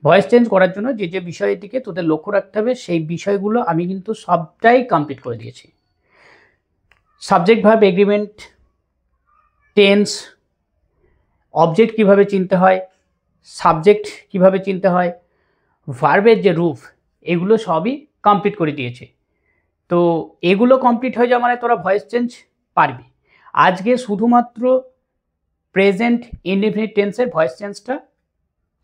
Voice change করার জন্য যে যে বিষয়ের দিকে তোদের লক্ষ্য রাখতে হবে সেই বিষয়গুলো আমি কিন্তু সবটাই কমপ্লিট করে দিয়েছি। Subject verb agreement, tense, object কিভাবে চিনতে হয়, সাবজেক্ট কিভাবে চিনতে হয়, ভার্বের যে রূপ, এগুলো সবই কমপ্লিট করে দিয়েছে। তো এগুলো কমপ্লিট হয়ে যাওয়া মানে তোরা ভয়েস চেঞ্জ পারবি। আজকে শুধুমাত্র প্রেজেন্ট ইনডেফিনিট টেন্সের ভয়েস চেঞ্জটা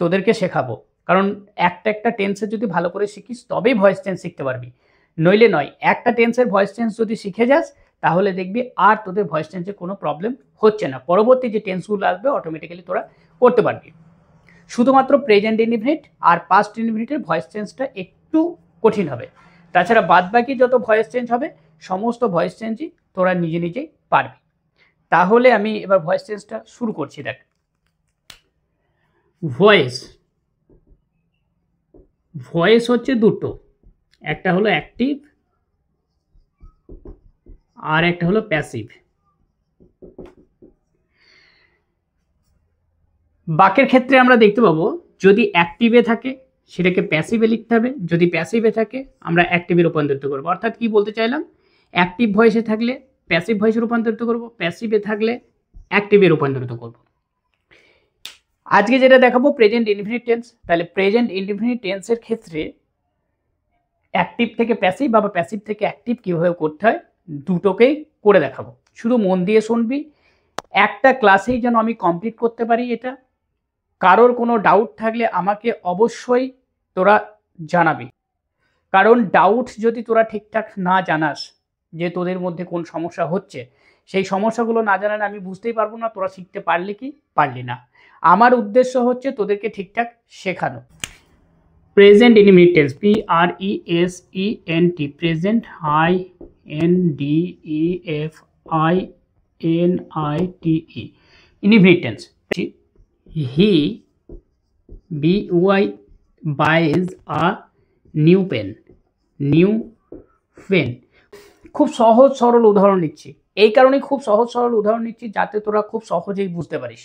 তোদেরকে শেখাবো, কারণ একটা টেন্সে যদি ভালো করে শিখিস তবেই ভয়েস চেঞ্জ শিখতে পারবি, নইলে নয়। একটা টেন্সের ভয়েস চেঞ্জ যদি শিখে যাস তাহলে দেখবি আর তোদের ভয়েস চেঞ্জের কোনো প্রবলেম হচ্ছে না, পরবর্তী যে টেন্সগুলো আসবে অটোমেটিক্যালি তোরা করতে পারবি। শুধুমাত্র প্রেজেন্ট ইনডেফিনিট আর পাস্ট ইনডেফিনিটের ভয়েস চেঞ্জটা একটু কঠিন হবে, তাছাড়া বাদবাকি যত ভয়েস চেঞ্জ হবে সমস্ত ভয়েস চেঞ্জই তোরা নিজে নিজেই পারবি। তাহলে আমি এবার ভয়েস চেঞ্জটা শুরু করছি। দেখ, ভয়েস হচ্ছে দুটো, একটা হলো অ্যাক্টিভ আর একটা হলো প্যাসিভ। বাক্যের ক্ষেত্রে আমরা দেখতে পাবো যদি অ্যাক্টিভে থাকে সেটাকে প্যাসিভে লিখতে হবে, যদি প্যাসিভে থাকে আমরা অ্যাক্টিভে রূপান্তরিত করবো। অর্থাৎ কি বলতে চাইলাম, অ্যাক্টিভ ভয়েসে থাকলে প্যাসিভ ভয়েসে রূপান্তরিত করব, প্যাসিভে থাকলে অ্যাক্টিভে রূপান্তরিত করব। আজকে যেটা দেখাবো প্রেজেন্ট ইনডেফিনিট টেন্স। তাহলে প্রেজেন্ট ইনডেফিনিট টেন্সের ক্ষেত্রে অ্যাক্টিভ থেকে প্যাসিভ বা প্যাসিভ থেকে অ্যাক্টিভ কীভাবে করতে হয় দুটোকেই করে দেখাবো। শুধু মন দিয়ে শুনবি, একটা ক্লাসেই যেন আমি কমপ্লিট করতে পারি এটা। কারোর কোনো ডাউট থাকলে আমাকে অবশ্যই তোরা জানাবি, কারণ ডাউট যদি তোরা ঠিকঠাক না জানাস যে তোদের মধ্যে কোন সমস্যা হচ্ছে, সেই সমস্যাগুলো না জানালে আমি বুঝতেই পারবো না তোরা শিখতে পারলে কি পারলি না। আমার উদ্দেশ্য হচ্ছে তোদেরকে ঠিকঠাক শেখানো। Present indefinite tense, PRESENT, present INDEFINITE, indefinite tense. He buys a new pen, খুব সহজ সরল উদাহরণ নিচ্ছি, এই কারণেই খুব সহজ সরল উদাহরণ নিচ্ছি যাতে তোরা খুব সহজেই বুঝতে পারিস।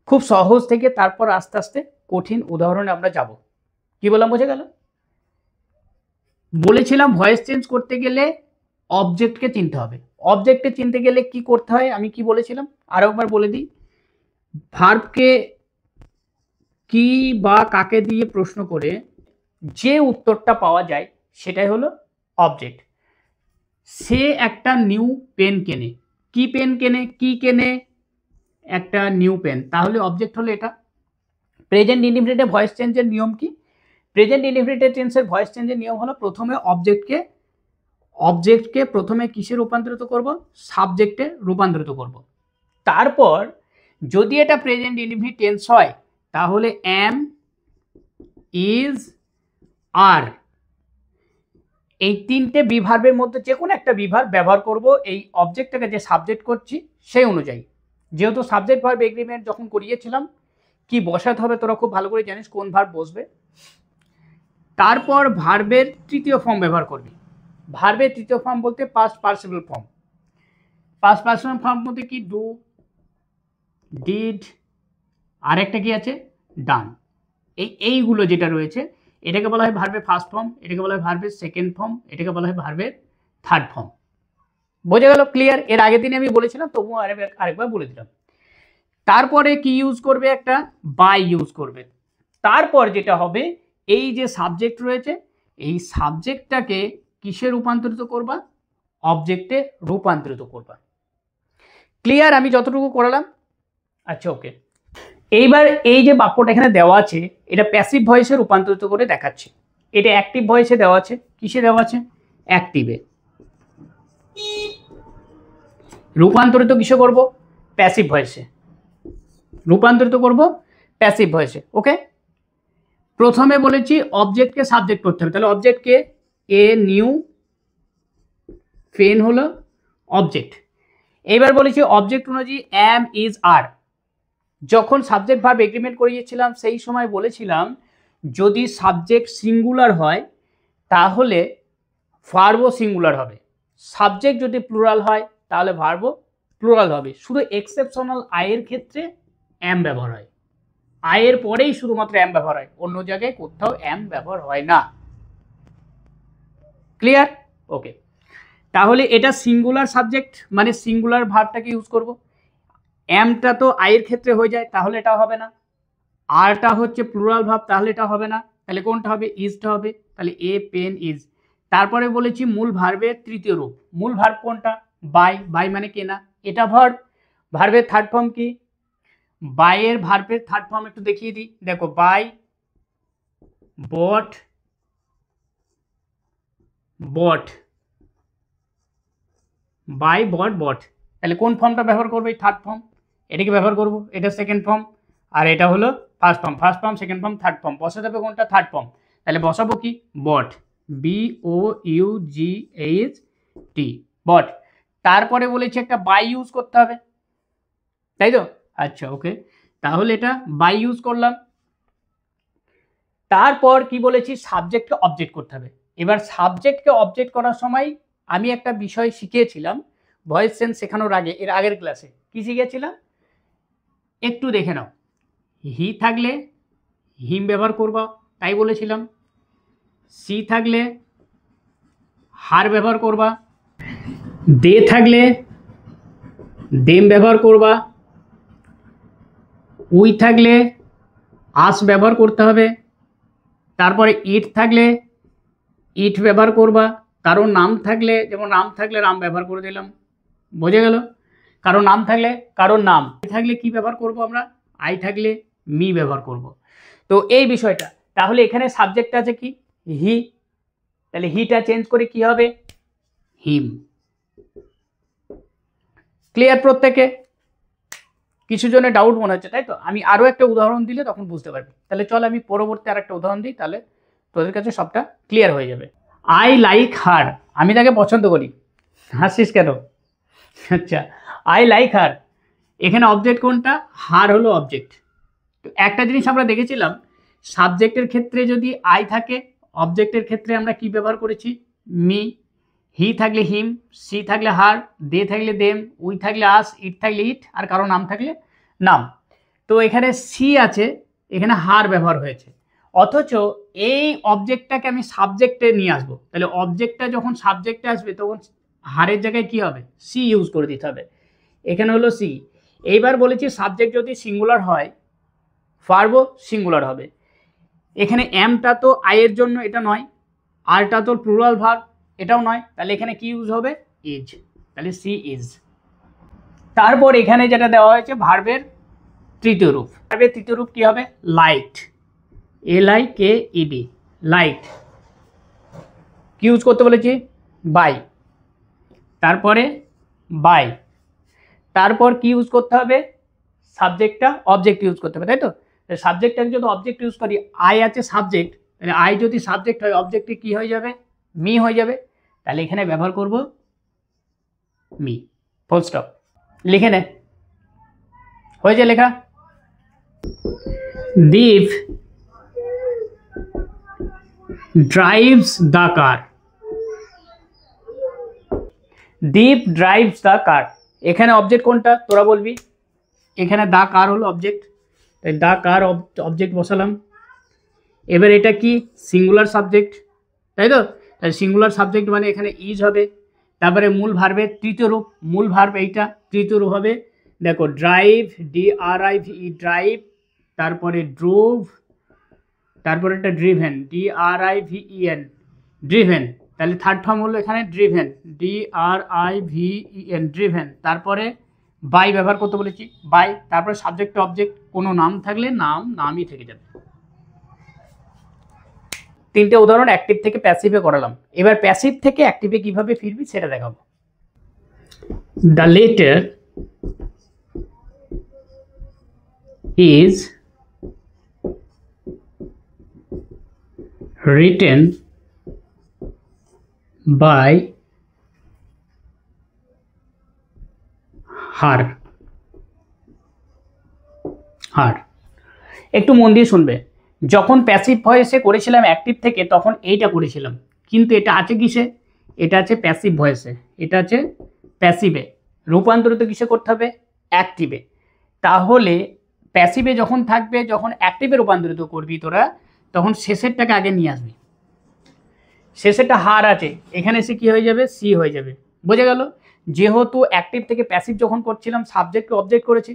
খুব সহজ থেকে তারপর আস্তে আস্তে কঠিন উদাহরণে আমরা যাব। কি বললাম বোঝা গেল? বলেছিলাম ভয়েস চেঞ্জ করতে গেলে অবজেক্টকে চিনতে হবে। অবজেক্টকে চিনতে গেলে কি করতে হয় আমি কি বলেছিলাম আরো একবার বলে দিই। ভার্বকে কি বা কাকে দিয়ে প্রশ্ন করে যে উত্তরটা পাওয়া যায় সেটাই হলো অবজেক্ট। সে একটা নিউ পেন কেনে, কি পেন কেনে, কি কেনে, একটা নিউ পেন, তাহলে অবজেক্ট হলো এটা। প্রেজেন্ট ইনডেফিনিটে ভয়েস চেঞ্জের নিয়ম কি? প্রেজেন্ট ইনডেফিনিট টেন্সের ভয়েস চেঞ্জের নিয়ম হলো প্রথমে অবজেক্টকে প্রথমে কিসে রূপান্তরিত করব, সাবজেক্টে রূপান্তরিত করব। তারপর যদি এটা প্রেজেন্ট ইনডেফিনিট টেন্স হয় তাহলে এম, ইজ, আর, এই তিনটে বিভার্বের মধ্যে যে কোনো একটা বিভার্ব ব্যবহার করব এই অবজেক্টটাকে যে সাবজেক্ট করছি সেই অনুযায়ী। যেহেতু সাবজেক্ট ভার্ব এগ্রিমেন্ট যখন করিয়েছিলাম কি বসাতে হবে তোরা খুব ভালো করে জানিস কোন ভার্ব বসবে। তারপর ভার্বের তৃতীয় ফর্ম ব্যবহার করবি। ভার্বের তৃতীয় ফর্ম বলতে past participle form. Past participle form মধ্যে কি ডু, ডিড, আর একটা কি আছে ডান, এইগুলো যেটা রয়েছে এটাকে বলা হয় ভার্বের ফার্স্ট ফর্ম, এটাকে বলা হয় ভার্বের সেকেন্ড ফর্ম, এটাকে বলা হয় ভার্বের থার্ড ফর্ম। বোঝা গেল? ক্লিয়ার? এর আগের দিনে আমি বলেছিলাম তবুও আরেকবার বলে দিলাম। তারপরে কি ইউজ করবে, একটা বাই ইউজ করবে। তারপর যেটা হবে এই যে সাবজেক্ট রয়েছে এই সাবজেক্টটাকে কিসে রূপান্তরিত করবা, অবজেক্টে রূপান্তরিত করবা। ক্লিয়ার আমি যতটুকু করালাম? আচ্ছা ওকে। এইবার এই যে বাক্যটা এখানে দেওয়া আছে এটা প্যাসিভ ভয়েসে রূপান্তরিত করে দেখাচ্ছি। এটা অ্যাক্টিভ ভয়েসে দেওয়া আছে, কিসে দেওয়া আছে, অ্যাক্টিভে। রূপান্তরিত কিসে করব, প্যাসিভ ভয়েসে রূপান্তরিত করব, প্যাসিভ ভয়েসে। ওকে, প্রথমে বলেছি অবজেক্টকে সাবজেক্ট করতে হবে, তাহলে অবজেক্টকে এ নিউ পেন হলো অবজেক্ট। এইবার বলেছি অবজেক্ট অনুযায়ী এম, ইজ, আর। যখন সাবজেক্ট ভার্ব এগ্রিমেন্ট করিয়েছিলাম সেই সময় বলেছিলাম যদি সাবজেক্ট সিঙ্গুলার হয় তাহলে ভার্বও সিঙ্গুলার হবে, সাবজেক্ট যদি প্লুরাল হয় তাহলে ভার্বও প্লুরাল হবে। শুধু এক্সেপশনাল আই এর ক্ষেত্রে এম ব্যবহার হয়, আই এর পরেই শুধুমাত্র এম ব্যবহার হয়, অন্য জায়গায় কোথাও এম ব্যবহার হয় না। ক্লিয়ার? ওকে, তাহলে এটা সিঙ্গুলার সাবজেক্ট, মানে সিঙ্গুলার ভার্বটাকে ইউজ করব। এমটা তো আই এর ক্ষেত্রে হয়ে যায়, তাহলে এটা হবে না। আরটা হচ্ছে প্লুরাল ভার্ব, তাহলে এটা হবে না। তাহলে কোনটা হবে? ইজটা হবে। তাহলে এ পেন ইজ। তারপরে বলেছি মূল ভার্বের তৃতীয় রূপ। মূল ভার্ব কোনটা? বাই। বাই মানে কেনা, এটা ভার্ব। ভার্বের থার্ড ফর্ম কি? বাই এর ভার্বের থার্ড ফর্ম একটু দেখিয়ে দিই, দেখো বাই, বট, বট, বাই, বট, বট। তাহলে কোন ফর্মটা ব্যবহার করবো? এই থার্ড ফর্ম, এটাকে ব্যবহার করব। এটা সেকেন্ড ফর্ম, আর এটা হলো first form. First form, second form, third form. বসাতে হবে কোনটা? Third form. তাহলে বসাবো কি? বট, B O you G H T, বট। তারপরে বলেছি একটা বাই ইউজ করতে হবে, তাই তো? আচ্ছা, ওকে, তাহলে এটা বাই ইউজ করলাম। তারপর কি বলেছি? সাবজেক্টকে অবজেক্ট করতে হবে। এবার সাবজেক্টকে অবজেক্ট করার সময় আমি একটা বিষয় শিখিয়েছিলাম ভয়েস সেন্স শেখানোর আগে, এর আগের ক্লাসে কি শিখিয়েছিলাম একটু দেখে নাও। হি থাকলে হিম ব্যবহার করবা, তাই বলেছিলাম। সি থাকলে হার ব্যবহার করবা। দে থাকলে দেম ব্যবহার করবা। উই থাকলে আস ব্যবহার করতে হবে। তারপরে ইট থাকলে ইট ব্যবহার করবা। কারো নাম থাকলে, যেমন নাম থাকলে রাম ব্যবহার করে দিলাম, বোঝা গেল? কারো নাম থাকলে কারোর নাম। থাকলে কি ব্যবহার করব আমরা? আই থাকলে মি ব্যবহার করব। তো এই বিষয়টা, তাহলে এখানে সাবজেক্ট আছে কি? হি। তাহলে হিটা চেঞ্জ করে কি হবে? হিম। ক্লিয়ার প্রত্যেকে? কিছু জনের ডাউট মনে হচ্ছে, তাই তো? আমি আরও একটা উদাহরণ দিলে তখন বুঝতে পারবি। তাহলে চল আমি পরবর্তী আর একটা উদাহরণ দিই, তাহলে তোদের কাছে সবটা ক্লিয়ার হয়ে যাবে। আই লাইক হার, আমি তাকে পছন্দ করি। হাসিস কেন? আচ্ছা, আই লাইক হার, এখানে অবজেক্ট কোনটা? হার হলো অবজেক্ট। তো একটা জিনিস আমরা দেখেছিলাম, সাবজেক্টের ক্ষেত্রে যদি আই থাকে, অবজেক্টের ক্ষেত্রে আমরা কি ব্যবহার করেছি? মি। হি থাকলে হিম, সি থাকলে হার, দে থাকলে দেম, উই থাকলে আস, ইট থাকলে ইট, আর কারো নাম থাকলে নাম। তো এখানে সি আছে, এখানে হার ব্যবহার হয়েছে, অথচ এই অবজেক্টটাকে আমি সাবজেক্টে নিয়ে আসবো। তাহলে অবজেক্টটা যখন সাবজেক্টে আসবে তখন হারের জায়গায় কি হবে? সি ইউজ করে দিতে হবে। এখানে হলো সি। এইবার বলেছি সাবজেক্ট যদি সিঙ্গুলার হয়, ভার্বও সিঙ্গুলার হবে। এখানে এমটা তো আই এর জন্য, এটা নয়। আরটা তো প্লুরাল ভার্ব, এটাও নয়। তাহলে এখানে কি ইউজ হবে? ইজ। তাহলে সি ইজ। তারপর এখানে যেটা দেওয়া হয়েছে ভার্বের তৃতীয় রূপ। ভার্বের তৃতীয় রূপ কি হবে? Light, LIKED, light. কি ইউজ করতে বলেছি? বাই। তারপরে বাই, তারপর কি ইউজ করতে হবে? সাবজেক্টটা অবজেক্ট ইউজ করতে হবে, তাই তো? সাবজেক্টটাকে যদি অবজেক্ট ইউজ করি, আই আছে সাবজেক্ট, তাহলে আই যদি সাবজেক্ট হয়, অবজেক্টে কি হয়ে যাবে? মি হয়ে যাবে। তাহলে এখানে ব্যবহার করব মি, ফুল স্টপ। লিখে নে, হয়েছে লেখা? Deep drives the car, Deep drives the car. এখানে অবজেক্ট কোনটা তোরা বলবি? এখানে দা কার হলো অবজেক্ট, তাই দা কার অবজেক্ট বসালাম। এবার এটা কি? সিঙ্গুলার সাবজেক্ট, তাই তো? তাই সিঙ্গুলার সাবজেক্ট মানে এখানে ইজ হবে। তারপরে মূল ভার্বের তৃতীয় রূপ, মূল ভার্ব এইটা, তৃতীয় রূপ হবে দেখো ড্রাইভ, DRIVE, ড্রাইভ। তারপরে ড্রোভ, তারপরে একটা ড্রিভেন, DRIVEN, ড্রিভেন। তাহলে থার্ড ফর্ম হলো এখানে ড্রিভেন, DRIVEN, ড্রিভেন। তারপরে বাই ব্যবহার করতে বলেছি, বাই। তারপরে সাবজেক্ট অবজেক্ট, কোনো নাম থাকলে নাম নামই থেকে যাবে। তিনটে উদাহরণ অ্যাক্টিভ থেকে প্যাসিভে করালাম। এবার প্যাসিভ থেকে অ্যাক্টিভে কিভাবে ফিরবি সেটা দেখাবো। The letter is written by her, একটু মন দিয়ে শুনবে। যখন প্যাসিভ ভয়েসে করেছিলাম অ্যাক্টিভ থেকে, তখন এইটা করেছিলাম, কিন্তু এটা আছে কিসে? এটা আছে প্যাসিভ ভয়েসে, এটা আছে প্যাসিভে। রূপান্তরিত কিসে করতে হবে? অ্যাক্টিভে। প্যাসিভে যখন থাকবে, যখন অ্যাক্টিভে রূপান্তরিত করবি তোরা, তখন শেষেরটাকে আগে নিয়ে আসবি। শেষেরটা হার আছে, এখানে এসে কী হয়ে যাবে, সি হয়ে যাবে। বোঝা গেল? যেহেতু অ্যাক্টিভ থেকে প্যাসিভ যখন করছিলাম সাবজেক্টকে অবজেক্ট করেছি,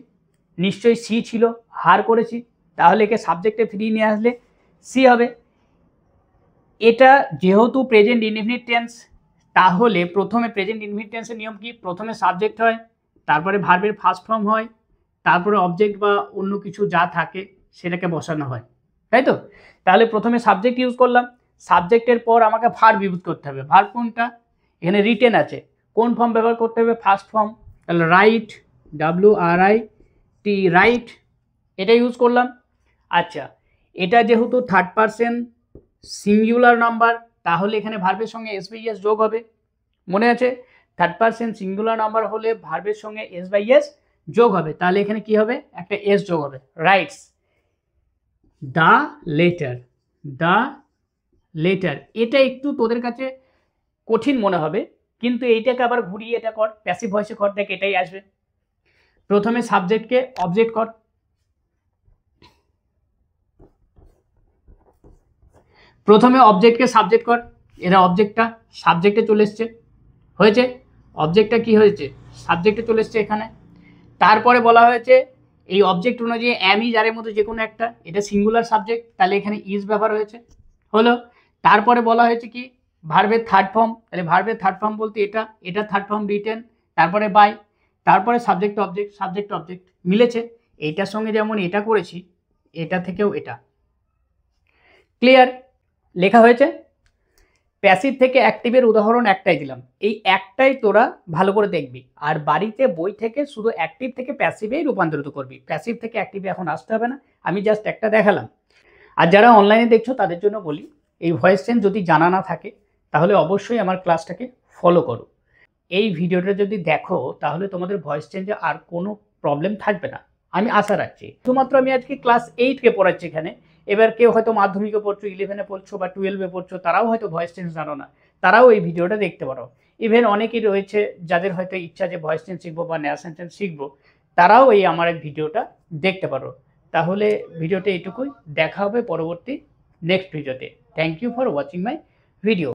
নিশ্চয়ই সি ছিল, হার করেছি, তাহলে একে সাবজেক্টে ফিরিয়ে নিয়ে আসলে সি হবে। এটা যেহেতু প্রেজেন্ট ইনডিফিনিট টেন্স, তাহলে প্রথমে প্রেজেন্ট ইনডিফিনিট টেন্সের নিয়ম কি, প্রথমে সাবজেক্ট হয়, তারপরে ভার্বের ফার্স্ট ফর্ম হয়, তারপরে অবজেক্ট বা অন্য কিছু যা থাকে সেটাকে বসানো হয়, তাই তো? তাহলে প্রথমে সাবজেক্ট ইউজ করলাম, সাবজেক্টের পর আমাকে ভার্ব ইউজ করতে হবে। ভার্ব কোনটা? এখানে রিটেন আছে, কোন ফর্ম ব্যবহার করতে হবে, ফার্স্ট ফর্ম। তাহলে রাইট, WRIT, রাইট, এটা ইউজ করলাম। আচ্ছা, এটা যেহেতু থার্ড পারসন সিঙ্গুলার নাম্বার, তাহলে এখানে ভার্বের সঙ্গে এস বাই এস যোগ হবে। মনে আছে? থার্ড পারসন সিঙ্গুলার নাম্বার হলে ভার্বের সঙ্গে এস বাই এস যোগ হবে, তাহলে এখানে কি হবে, একটা এস যোগ হবে। Rights the letter, the letter. এটা একটু তোদের কাছে কঠিন মনে হবে, কিন্তু এইটাকে আবার ঘুরিয়ে এটা কর, প্যাসিভ ভয়েসে কর, দেখ এটাই আসবে। প্রথমে সাবজেক্টকে অবজেক্ট কর, প্রথমে অবজেক্টকে সাবজেক্ট কর, এরা অবজেক্টটা সাবজেক্টে চলে এসছে, হয়েছে? অবজেক্টটা কি হয়েছে, সাবজেক্টে চলে এসছে এখানে। তারপরে বলা হয়েছে এই অবজেক্ট অনুযায়ী অ্যাম ইজ আর এর মধ্যে যে কোনো একটা, এটা সিঙ্গুলার সাবজেক্ট, তাহলে এখানে ইজ ব্যবহার হয়েছে, হলো। তারপরে বলা হয়েছে কি, ভার্বের থার্ড ফর্ম, তাহলে ভার্বের থার্ড ফর্ম বলতে এটা, এটা থার্ড ফর্ম রিটেন, তারপরে বাই, তারপরে সাবজেক্ট অবজেক্ট, সাবজেক্ট অবজেক্ট মিলেছে। এইটার সঙ্গে যেমন এটা করেছি, এটা থেকেও এটা। ক্লিয়ার? লেখা হয়েছে। প্যাসিভ থেকে অ্যাক্টিভের উদাহরণ একটাই দিলাম, এই একটাই তোরা ভালো করে দেখবি, আর বাড়িতে বই থেকে শুধু অ্যাক্টিভ থেকে প্যাসিভেই রূপান্তরিত করবি, প্যাসিভ থেকে অ্যাক্টিভে এখন আসতে হবে না, আমি জাস্ট একটা দেখালাম। আর যারা অনলাইনে দেখছো তাদের জন্য বলি, এই ভয়েস চেঞ্জ যদি জানা না থাকে তাহলে অবশ্যই আমার ক্লাসটাকে ফলো করো। এই ভিডিওটা যদি দেখো তাহলে তোমাদের ভয়েস চেঞ্জে আর কোনো প্রবলেম থাকবে না, আমি আশা রাখছি। শুধুমাত্র আমি আজকে ক্লাস 8কে পড়াচ্ছি এখানে, এবার কেউ হয়তো মাধ্যমিকে পড়ছো, 11-এ পড়ছো বা 12-এ পড়ছো, তারাও হয়তো ভয়েস চেঞ্জ জানো না, তারাও এই ভিডিওটা দেখতে পারো। ইভেন অনেকেই রয়েছে যাদের হয়তো ইচ্ছা যে ভয়েস চেঞ্জ শিখবো বা ন্যারেশন চেঞ্জ শিখবো, তারাও এই আমার এই ভিডিওটা দেখতে পারো। তাহলে ভিডিওটা এইটুকুই, দেখা হবে পরবর্তী নেক্সট ভিডিওতে। Thank you for watching my video.